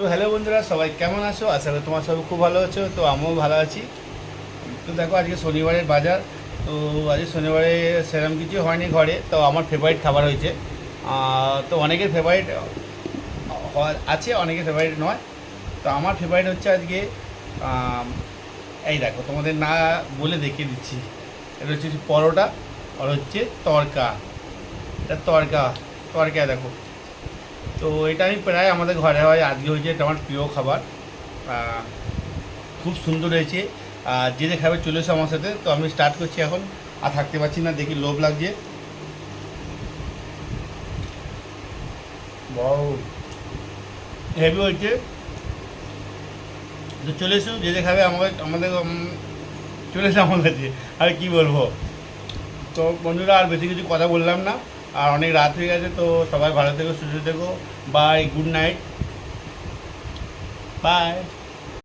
তো হ্যালো বন্ধুরা, সবাই কেমন আছো? আশা করি তোমার সবাই খুব ভালো আছো। তো আমিও ভালো আছি। তো দেখো, আজকে শনিবারের বাজার। তো আজকে শনিবারে সেরকম কিছু হয়নি ঘরে। তো আমার ফেভারিট খাবার হয়েছে। তো অনেকের ফেভারিট আছে, অনেকের ফেভারিট নয়। তো আমার ফেভারিট হচ্ছে আজকে আম, এই দেখো, তোমাদের না বলে দেখিয়ে দিচ্ছি। এটা হচ্ছে পরোটা আর হচ্ছে তড়কা। এটা তড়কা, তড়কা দেখো। তো এটা আমি প্রায় আমাদের ঘরে হয়, আজকে হয়েছে, এটা আমার প্রিয় খাবার। আহ, খুব সুন্দর হয়েছে। আর যে যে খাবে চলে এসো আমার সাথে। তো আমি স্টার্ট করছি এখন। আর থাকতে পারছি না, দেখি লোভ লাগছে। বউ হেভি হয়েছে। তো চলে এসো, যে যে খাবে আমাদের আমাদের চলে এসো আমার কাছে। আর কি বলবো। তো বন্ধুরা, আর বেশি কিছু কথা বললাম না। আর অনেক রাত হয়ে গেছে। তো সবাই ভালো থেকো, সুস্থ থেকো। Bye, good night, by.